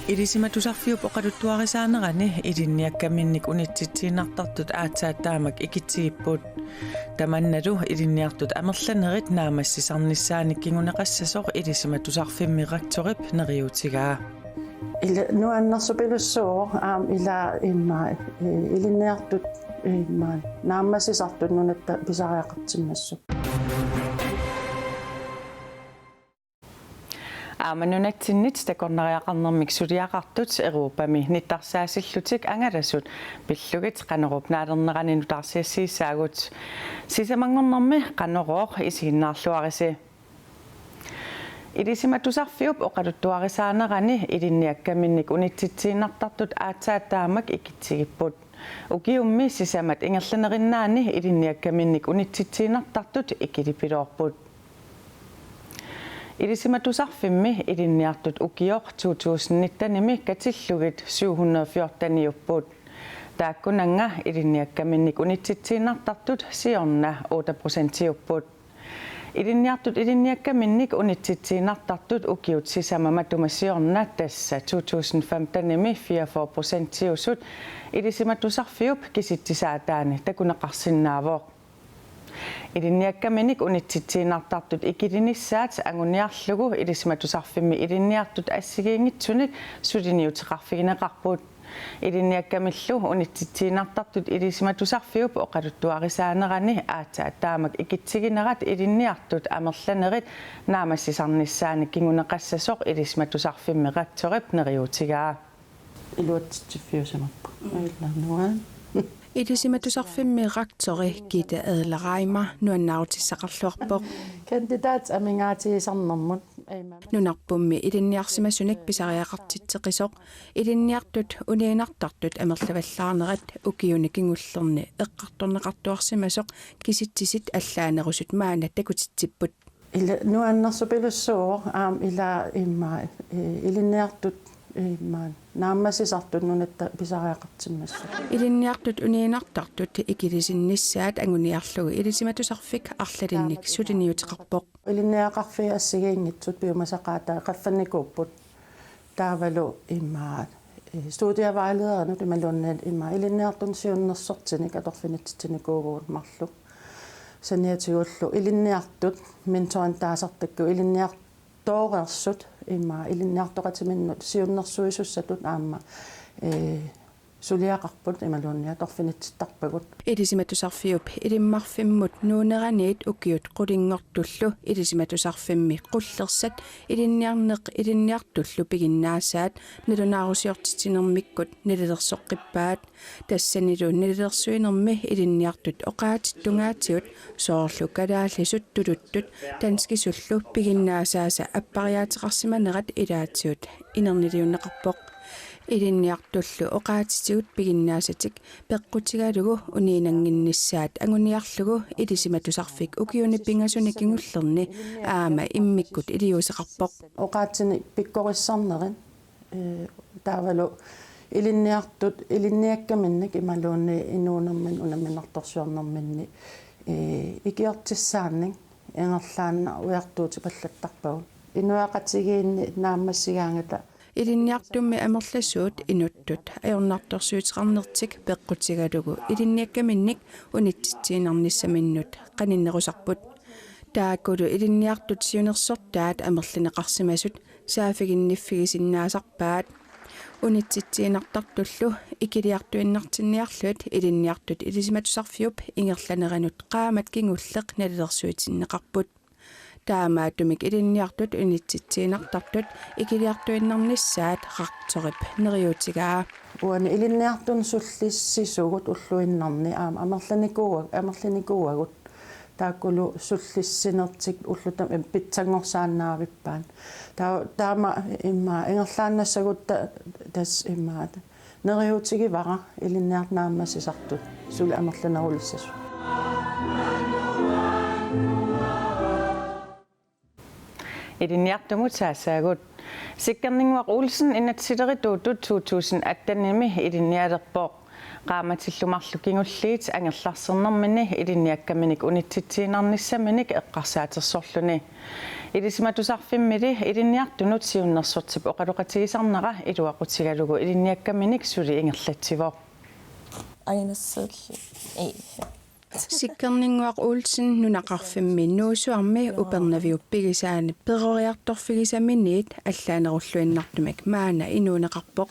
Idisimatusarfiup oqaluttuarisaanерани ilinniakkaminnik unitsitsiinartartut aatsaаттаамак икитсигиппут таманналу илинниартут амерланерит наамассисарнissaаник кигунеқассасоқ идисиматусарфиммиракторип нериутигаа nu аннерсупилуссуу ила имма илинниартут имма наамассисартут нунатта писариақартиммассу Amanunatsinit takornariaqarnermik suliaqartut Euroopami nittarsaasillutik angalasut pillugit qanerup naalerneraninu tarsiassiissaagut sisamangornermi qaneroq isiginnaarluarisi idisimatusarfiup oqaluttuarisaanerani ilinniakkaminnik unitsitsiinartartut aatsaattaamak ikitsigipпут ukiummi sisamat ingerlanerinnaani ilinniakkaminnik unitsitsiinartartut ikilipiloorput Idisimatusarfimmi ilinniartut ukioq 2019 katillugit 714 taakkunanga ilinniakkaminnik unitsitsiinartartut siorna 8% ilinniartut ilinniakkaminnik unitsitsiinartartut ukiut sisamama tumassiorna tassa 2015 44% usut idisimatusarfiup kisittisaataani takuneqarsinnaavoq ilinniakkaminnik unitsitsiinartartut ikilinissaat anguniarlugu idisimatusarfimmi ilinniartut assigiingitsunik suliniutiqarfigineqarput ilinniakkamillu unitsitsiinartartut idisimatusarfiup oqaluttuarisaanerani aatsaattaamak ikitsiginerat ilinniartut amerlanerit naamassisarnissaanik kinguneqassasoq idisimatusarfimmiqatsorip neriutigaa iluatsiffiusamappu aillarnuaan Idisimatusarfimmiqaktori Gitte Adler-Reimer nuannautissaqarluarpoq kandidaat amingaatigisarnermut nunarpummi ilinniarsimasunik pisariaqartitseqisoq ilinniartut uniinartartut amerlavallaarnerat ukiuni kingullerni eqqartorneqartuarsimasoq kisitsisit allaanerusut maana takutitsipput nuannersupilussuu ila imma ilinniartut imma naammassisartut nunatta pisariaqartimmassu ilinniartut uniinartartut ikilisinnissaat anguniarlugu idisimatusarfik arlalinnik suliniutiqarpoq ilinniaqarfi assigiingitsut piumasaqaata qaffannikuupput taavalu imma studiavejlederne imalunnet imma ilinniartun siunnersortinik atorfinitsitsinikuuguut marlu saniatiullu ilinniartut mentoran taasartakku ilinniartoorersut imma ilinniartoqatiminnut siunnersuisussatut aamma suliaqarput imalunnia torfinitsittarpagut idisimatusarfiup ilimmarfimmut nuuneraniit ukiut qulinngortullu idisimatusarfimmi qullersat ilinniartullu piginnaassaat nalunaarusiortitinermikkut nalilersoqqippaat tassanilu nalilersuinermi ilinniartut oqaatittungaatigut soorlu kalaallisut tuluttut tanskisullu piginnaasaasa appariaatiqarsimanerat ilaatsiut inerniliunneqarpoq ilinniartullu oqaatitigut piginnaasatik peqqutigalugu uniinanginnissaat anguniarlugu idisimatusarfik ukiuni pingasunikkingullerni aama immikkut iliuseqarpoq oqaatini pikkorissarnerin taavalu ilinniartut ilinniakkaminnik imaluunni inuunermin unaminartorsuarnerminni ikiortissaanning ingerlaanna ujartuuti pallattarpagut inuaqatigiinni naammassigaangata ilinniartummi amerlassuut inuttut ajornartorsuutiqarnertik peqqutigalugu ilinniakkaminnik unitsitsiinarnissaminnut qaninnerusarput taakulu ilinniartut siunersortaat amerlineqarsimasut saafiginniffigisinnaasarpaat unitsitsiinartartullu ikiliartuinnartinniarlut ilinniartut idisimatusarfiup ingerlaneranut qaamat kingulleq nalilersuitinneqarput taamaatumik ilinniartut unitsitsiinartartut ikiliartuinnarnissaat qartorip neriutigaa uani ilinniartun sullissisugut ulluinnarni amerlanikuagut taakulu sullissinertik ullutam pitsangorsaannaavippaat taama imma ingerlaannassagut tas imma neriutigivara ilinniarnaammassisartut sul amerlanerulissassu ilinniartumut saassaagut sikkerninguaq Olsen inatsilerituutut 2018 ilinnialerpoq qaamatillumarlu kingulliit angerlarsernermini ilinniakkaminik unitsitsiinarnissaminik eqqarsaatersorluni ilisimatusarfimmili ilinniartunut siunnersortip oqaluqatigisarnera iluaqutigalugu ilinniakkaminik suli ingerlatsivo ainassaalli Sikkerninguaq Olsen nunaqarfimmi nuusuarmi upernaviuppigisaani peroriartorfigisaminiit allaanerulluinnartumak maana inuuneqarpoq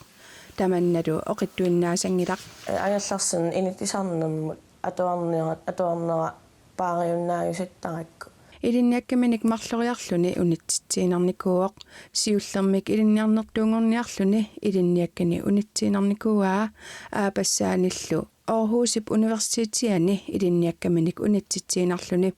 tamannalu oqittuinnaasangilaq ajallarsen initisarnermut atuarnera paariunnaajusittarakku ilinniakkaminik marloriarluni unitsitsiinarnikuuoq siullermik ilinniarnertuungorniarluni ilinniakkani unitsiinarnikuaa aapassaanillu Aarhusip Universitetiani ilinniakkaminik unitsitsiinarluni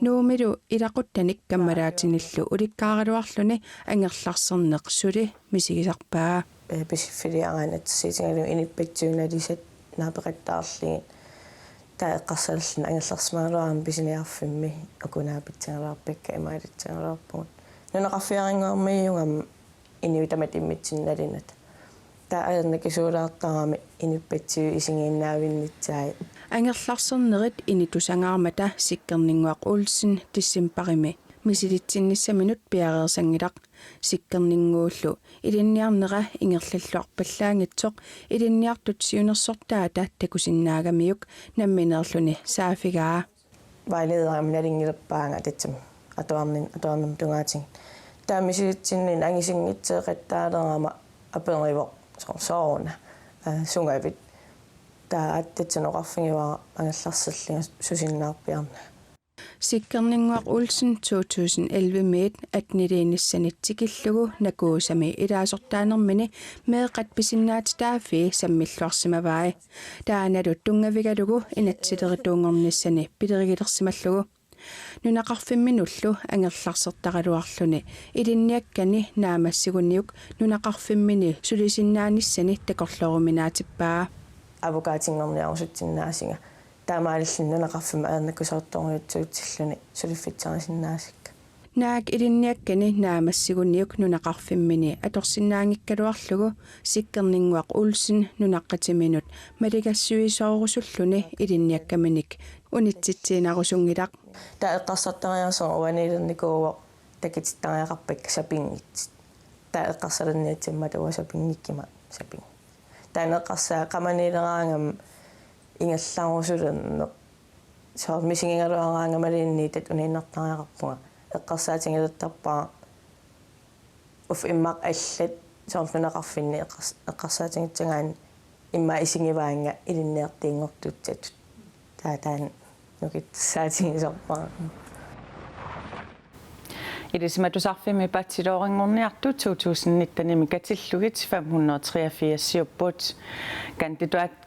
nuumilu ilaquttanik kammalaatinillu ulikkaaraluarluni angerlarserneq suli misigisarpaa писиффилиараанатсиитингалу иниппатсууналисат нааператтаарлигит таэққарсаллин ангалларсимаалуарам писиниарфимми акунаапитсангалаарпакка имаалитсангалаарпугут нунеқарфиарингуармиюгам иниутамат иммитсинналинат тааернакисуулаартарами иниппатсиу исигииннаавиннитсаи ангерларсернерит инитусангаармата сиккернингуақ Олсен тиссимпарими мисилитсинниссаминут пиареерсангилақ сиккернингууллу илинниарнера ингерллуарпаллаангитсоқ илинниартут сиунерсортаата такусиннаагамиук намминерлуни саафигаа вайлеерам налингилерпаанга татсам атуарнам тунгаатин таамисилитсиннин ангисингитсеэқаттаалерама апериво соорна сунгавит тааттатсанеқарфигивара ангалларсаллига сусиннаарпиарна Sikkerninguaq Olsen 2011 meet atniliinissanitsikillugu nakuusami ilaasortaanermini meeqat pisinnaatitaafi sammilluarsimavai taanalu tungavigalugu inatsilerituungornissani pilerigilersimallugu nunaqarfimminullu angerlarsertaqaluarluni ilinniakkani naamassigunniuk nunaqarfimmini sulisinnaanissani takorloruminaatippaa авокаатингорниарусутсиннаасинга таамаалиллиннунеқарфима аернакусаортторуйутсуутсиллуни сулиффитсарасиннаасикка наак илинниаккани наамассигунниук нунақарфиммини аторсиннаангиккалуарлугу сиккернингуақ Олсен нунаққатиминут малигассуисоорусуллуни илинниаккаминик унитситсиинарусунгилақ таэққарсартариарсоо уанилерникууво такититтариақарпакка сапингит таэққарсалерниатсимма туасапингиккима сапинг таанеққарсаа қаманилераангам ингаллаарусулерне соо мисигингалуараангамалиинниитат унииннартариақарпуга эққарсаатингилертарпаа уф иммақ аллат соорнунеқарфинни эққарсаатингитсагаан имма исигиваанга илинниартиингортутсат таатаан нукитсаатингисарпаа Ilisimatusarfimi patsiloorinngorniartu 2019 katillugit 583 siupput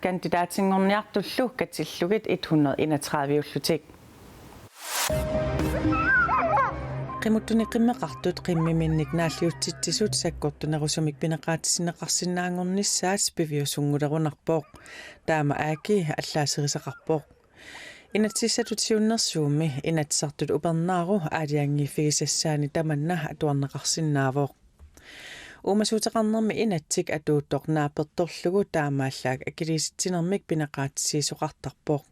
kandidaatingorniartullu katillugit 131 ullutik qimuttuni qimmeqartut qimmiminnik naalliutsitsisut sakkortunerusumik pineqaatisinneqarsinnaangornissaat piviusungulerunarpoq taama aaki allaaserisaqarpoq inatsissatutiunnersuumi inatsartut upernaaru aaliangiiffigisassaani tamanna atuarneqarsinnaavoq uumasuuteqarnermi inatsik atuuttoq naapertorlugu taamaallaak akiliisitsinermik pineqaatissiisuqartarpoq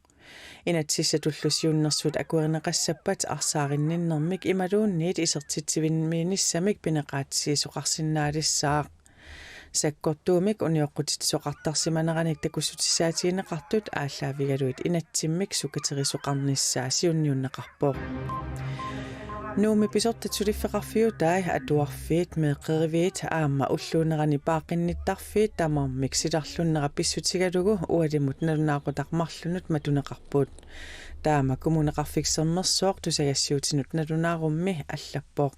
inatsissatullusiunnersut akuerineqassappat arsaarinninnermik imaluunniit isertitsivinmiinissamik pineqaatissiisuqarsinnaalissaaq sakkortuumik unioqqutitsoqartarsimaneraniik takussutisaatiineqartut ааллаавигалуит инатсиммик сукатерисоқарнissaа сиунниуннеқарпоқ нууми писортатсулиффеқарфиутай атуарфиит меэққеривиит аама уллуунерани паақинниттарфиит тамармик силарлуннера писсутигалугу уалимут налунаақутақмарлунут матунеқарпуут таама кумунеқарфиксермерсооқ тусагассиутинут налунаарумми аллаппоқ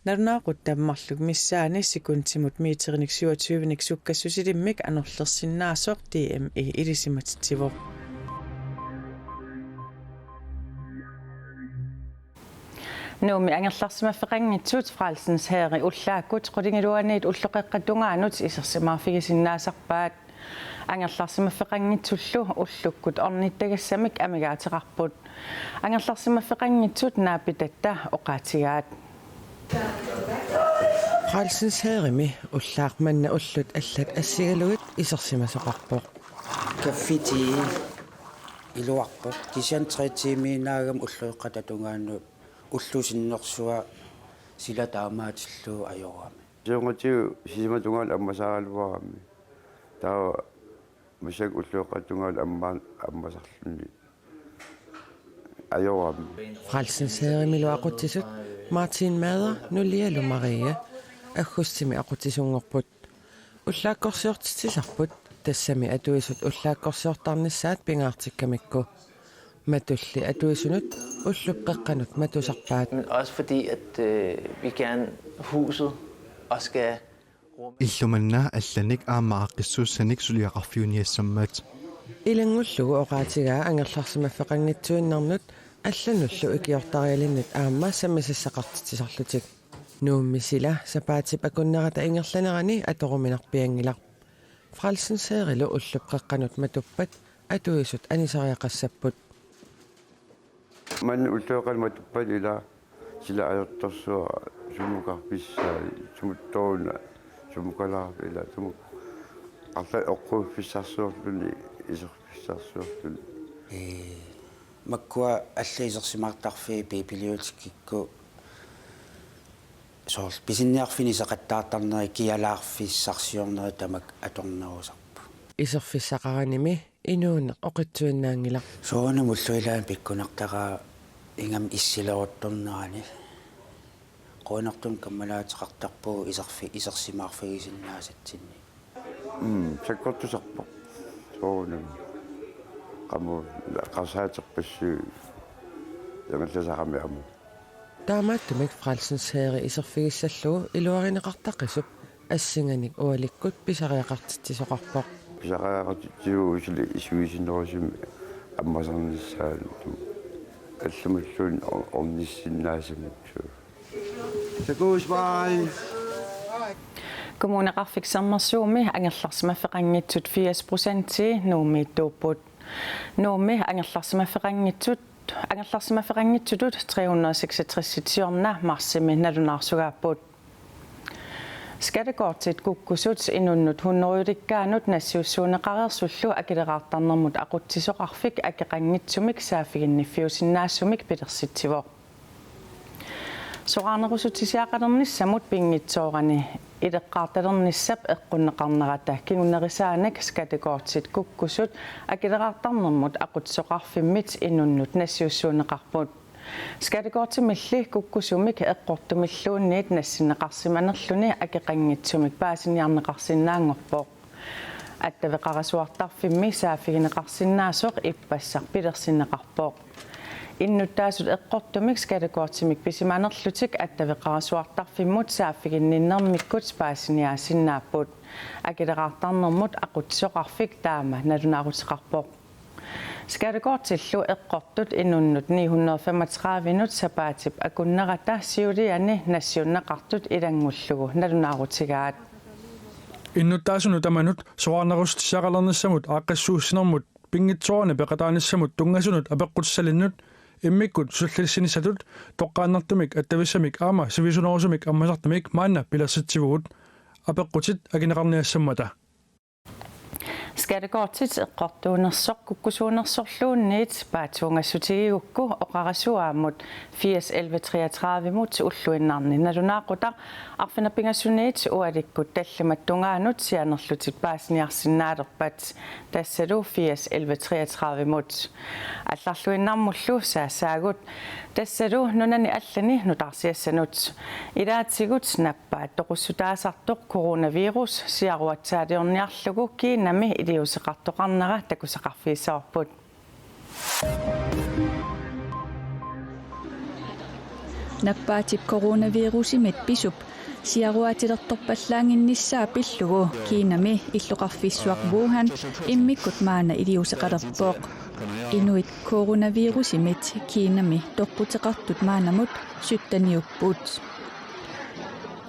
Narunaaqut tammarluk missaani sikuntimut miiterinik 27nik sukkassусилиммик анерлерсиннаасоқ DME илисиматитсивоқ Нууми ангерларсимаффеқангитсут Frelsens Herre уллааккут qulingilуаниит уллоқеққатунгаанут исерсимаарфигисиннаасарпаат ангерларсимаффеқангитсуллу уллуккут орниттагассамик амигаатеқарпут ангерларсимаффеқангитсут наапитатта оқаатигаат Frelsens Herre ullarmanna ullut allat assigaluit isersimasoqarpoq Kaffiti iluarput kisian 3 timinaagam ullueqqatatungaannu ullusinnersua sila taamaatillu ajorami Jongotiu sisimatungaal ammasaaluarami taa masak ullueqqatungaal ammasarlunni ajorami Frelsensherimiluaquttisut Martin Mader nullialu Maria аггустими aqutisungorput уллааккорсиортитсисарпут тассами атуисут уллааккорсиортарнissaat pingaartikkamikku matulli atuisunut ulluqqeqqanut matusarpaat også fordi at vi gerne huset og skal Illumanna allanik aamaaqissuussanik suliaqarfiuniassammaat ilangullugu oqaatigaa angerlarsimaffeqanngitsuinnarnut аллануллу икиортариалиннут аама саммисассақартитсисарлутик нууммисила сапаатип акуннерата ингерланерани аторуминарпиангилар Frelsensherilo уллупқеққанут матуппат атуисут анисариақассаппут man ullueqqalmatuppat ila sila ajortorsua sumukarpissaa sumuttoona sumukalaarpi ila sumuk arla oqquuffissarsuorluni iserfissarsuorluni makkua аллаисерсимартарфи пипилиутиккикку соорл писинниарфини сақаттаартарнери киалаарфиссарсиорнери тамак аторнерусарпу исерфиссақараними инуунеқ оқитсуиннаангила соона муллуилаан пиккунартараа ингам иссилерутторнерани qoonartun kammalaatiqartarpuu isерсимаарфигисиннаасатсинни sakkortusarpa soonam qamu qarsaaterpassu yangallasaqami amu таамааттумик Frelsensherri исерфигиссаллугу илуаринеқартаққисуп ассинганик уаликкут писариақартитсисоқарпоқ писариақартитсигу усили исуисинерусими аммасарниссаалуту аллумаллуун орниссиннаасамутсуу Takusvej Kommuneqarfiksernersuumi angerlarsimaffeqanngitsut 80% nuumi tuupput nuumi angerlarsimaffeqanngitsutut 366 sitsiorna marsimi nalunarsugaaput Skattekortit kukkusut inunnut 100-rikkaanut nassiussuuneqarersullu akileraartarnermut aqutsisoqarfik akeqanngitsumik saafiginniffiusinnaasumik pilersitsivoq Soqarnerusutisiaqalernissamut pingitsoorani ileqqaartalernissap eqqunneqarnerata kigunnerisaanak skattekortit kukkusut akileraartarnermut aqutsoqarfimmit inunnut nassiussuuneqarput skattekortimilli kukkusumik eqqortumilluunniit nassinneqarsimanerluni akeqanngitsumik paasiniarneqarsinnaangorpoq attavеqarasuartarfimmi saafigineqarsinnaasoq ippassaq pilersinneqarpoq innuttaasut eqqortumik skattekortimik pisimanerlutik attavеqarasuartarfimmut saafiginninnermikkut paasiniaasinnaaput akileraartarnermut aqutsoqarfik taama nalunaaruteqarpoq skattekortillu eqqortut inunnut 935 sapaatip akunnerata siuliani nassiunneqartut ilangullugu nalunaarutigaat innuttaasunu tamanut soqarnerustissaqalernissamut aaqqassuussinermut pingitsoorne peqataanissamut tungasunut apeqqutsallinnut immikkut sullilissinissatut toqqaannartumik attavissamik aama sivisunerusumik ammasartumik maanna pilersitsivugut apeqqutit agineqarniassammata skattekortit eqqortuunersoq kukkusuunersorluunniit paatuungassutiigukku oqarasuaamut 801133mut ulluinnarni nalunaaqutaq arfinapingassuniit ualikkut tallimattungaanut sianerlutit paasniarsinnaalerpat tassalu 801133mut алларлуиннармуллу саасаагут тассалу нунани аллани нутарсиассанут илаатсигут наппаат тоқуссутаасартоқ коронавирус сиаруатсаалиорниарлугу кинами илиусеқартоқарнера такусеқарфиисаорпут наппаатип коронавирусимит писуп сиаруатилерторпаллаангиннissaа пиллугу кинами иллоқарфиссуақ Wuhan иммиккут маана илиусеқалерпоқ инуит коронавирусимит кинами тоққутеқартут маанамут суттаниуппут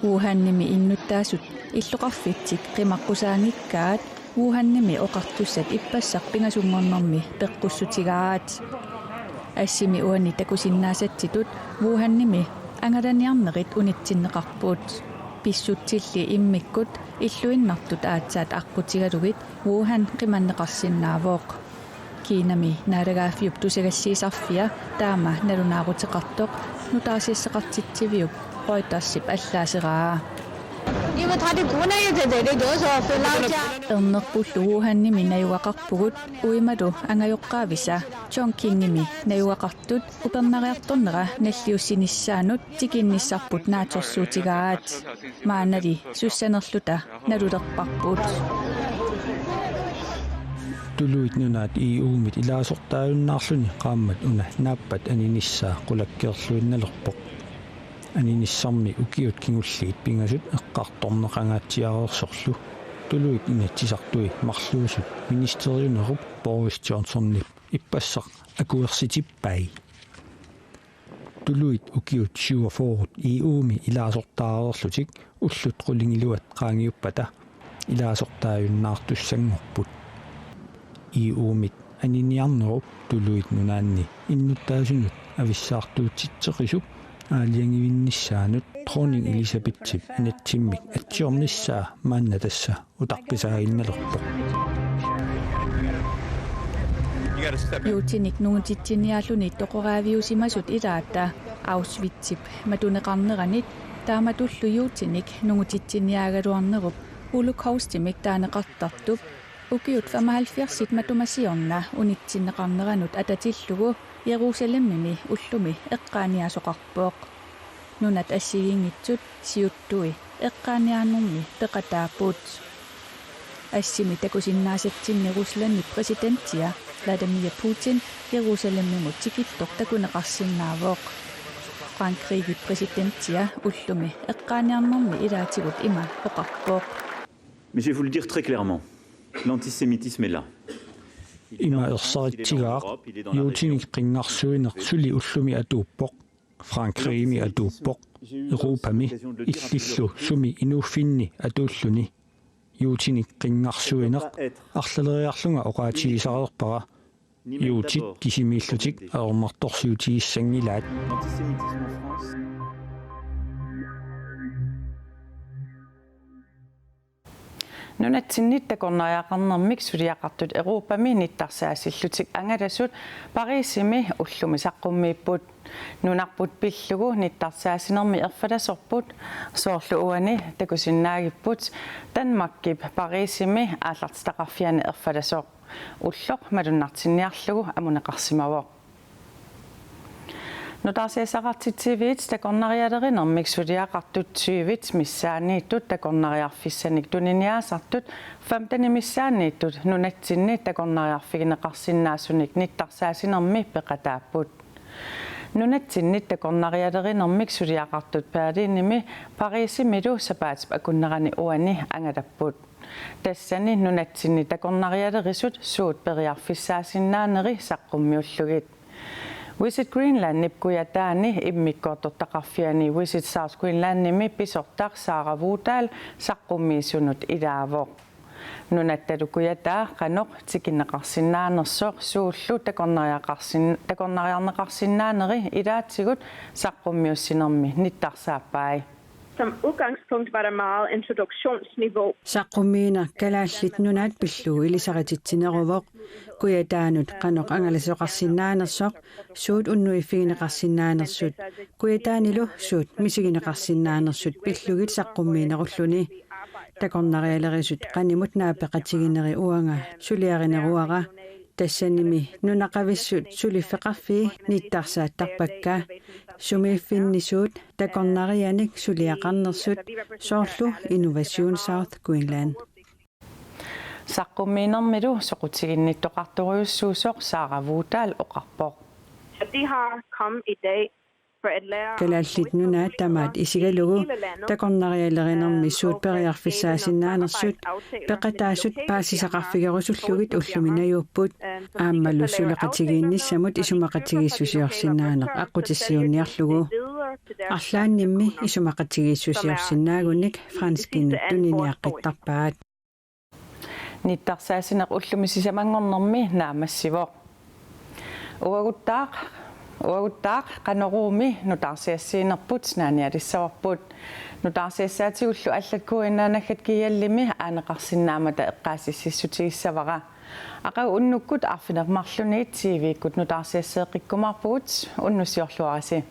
Wuhan-ними иннуттаасут иллоқарфитсик қимаққусаангиккаат Wuhan-ними оқартуссат иппассақ пингасунгорнэрми пеққуссутигаат ассими уани такусиннаасатситут Wuhan-ними ангаланиарнерит унитсиннеқарпут pissutsilli immikkut illuinnartut aatsaat aqqutigalugit Wuhan qimanneqarsinnaavooq kiinami naaragaaffiup tusigassiisarfia taama nalunaaruteqartoq nutaasiissaqartitsiviup Reuters-sip allaaseraa ernerpullu Wuhannimi nayuaqarpugut uimalu angajoqqaavisa Chongqingimi nayuaqartut upernariartornera nalliussinnissaanut tikinnissarput naatorsuutigaat maanali sussanerluta nalulerparput tuluit nunaat EU-mit ilaasortaajunnaarluni qaammat una naappat aninissaa qulakkeerluinnalerpoq anинissарми укиут кингуллигит пингасут эққарторнеқангаатсиареерсорлу тулуит инатсисартуи марлуусут министериунеруп Борис Джонсоннип иппассақ акуерситиппай тулуит укиут сиуафоорут EU-ми илаасортаареерлутик уллут қулингилуат qaangiuppata илаасортаажуннаартуссангорпут EU-мит аниниарнеруп тулуит нунаанни иннуттаасунут ависсаартуутситсеқисуп аалиангивиннissaanut Dronning Elisabeth анатсиммик атсиорнissaa мааннатасса утарписаагинналерпо юутиник нуутитсиниааллуни тоқораавиусимасут илаата Auschwitz-ип матунеқарнеранит тааматуллу юутиник нуутитсиниаагалуарнеруп Holocaust-имик таанеқартартуп укиут 75-сит матумасиорна унитсиннеқарнеранут ататиллугу Jerusalemmi ullumi eqqaaniasoqarpooq nunat assigiingitsut siuttui eqqaaniaannermi peqataaput assimi takusinnaasatsinni Ruslanni presidenttia Vladimir Putin Jerusalemmimut tikittoq takuneqarsinnaavooq Frankriigi presidenttia ullumi eqqaaniarnermi ilaatigut ima oqarpooq Mais je vais vous le dire très clairement, l'antisémitisme est là. Ima ersarittigaaq yuutinik qingarsuineq suli ullumi atuuppoq Frankriimi atuuppoq Europami illillu sumi inuuffinni atuulluni yuutinik qingarsuineq arlaleriarlunga oqaatigisarerpara yuutit kisimiillutik aermartorsiutigissangilaat Nunatsinnittakornariaqarnermik suliaqartut Europami nittarsaassillutik angalasut Parisimi ullumi saqqummiipput nunarput pillugu nittarsaasinermi erfalasorput soorlu uani takusinnaagipput Danmarkip Parisimi aallartitaqarfiani erfalasoq ulloq malunnartinniarlugu amuneqarsimavoq Nutaasiasaqartitsiviit takornarialerinermik suliaqartut syvit missaaniittut takornariarfissanik tuniniaasartut 15 missaaniittut nunatsinni takornariarfigineqarsinnaasunik nittarsaasinermi peqataapput nunatsinni takornarialerinermik suliaqartut Berliinimi Parisimilu sapaatip akunnerani uani angalapput tassani nunatsinni takornarialerisut suut periarfissaasinnaaneri saqqummiullugit Visit Greenland nipkujataani immikkoortortaqarfiani Visit South Greenlandnimi pisortaq saaravuutaal saqqummiisunut ilaavoq nunattalukujataa qanoq tikinneqarsinnaanersoq suullu takornariarneqarsinnaaneri ilaatsigut saqqummiussinermi nittarsaappai Som udgangspunkt var der meget introduktionsniveau. Saqqummiina kalaallit nunaat pillu ilisarititsineruvoq kujataanut qanoq angalasoqarsinnaanersoq suut unnuifigineqarsinnaanersut kujataanilu suut misigineqarsinnaanersut pillugit saqqummiinerulluni takornarialerisut qanimut naapeqatigineri uanga suliarineruara tassanimi nunaqavissut suliffeqarfi nittarsaattarpakka sumiiffinnisuut takornarianik suliaqarnersut soorlu Innovation South Greenland saqqummiinermilu soqutiginnittoqartoriussuusoq saaravuutaal oqarpoq De har kommet i dag for at lære kalaallit nunaat tamaat isigalugu takornarialerinermi suut periarfissaasinaanersut peqataasut paasisaqarfigerusullugit ulluminajuupput aammalu suleqatigiinnissamut isumaqatigiissusiorsinnaaneq aqutissiunniarlugu арлааннимми исумақатигииссусиорсинаагунник франскиннут тунниаққиттарпаат нитtarsaasineq ullumi sisamangornermi naamassivooq uaguttaaq uaguttaaq qanorumi nutarsiassiinerput naanialissavarput nutarsiassaatiullu аллаккуинаанаггат киаллими аанеқарсинаамата эққаассиссутигиссавара ақау уннуккут арфинермарлуни TV-иккут нутарсиассеэққиккумарпугут уннусиорлуараси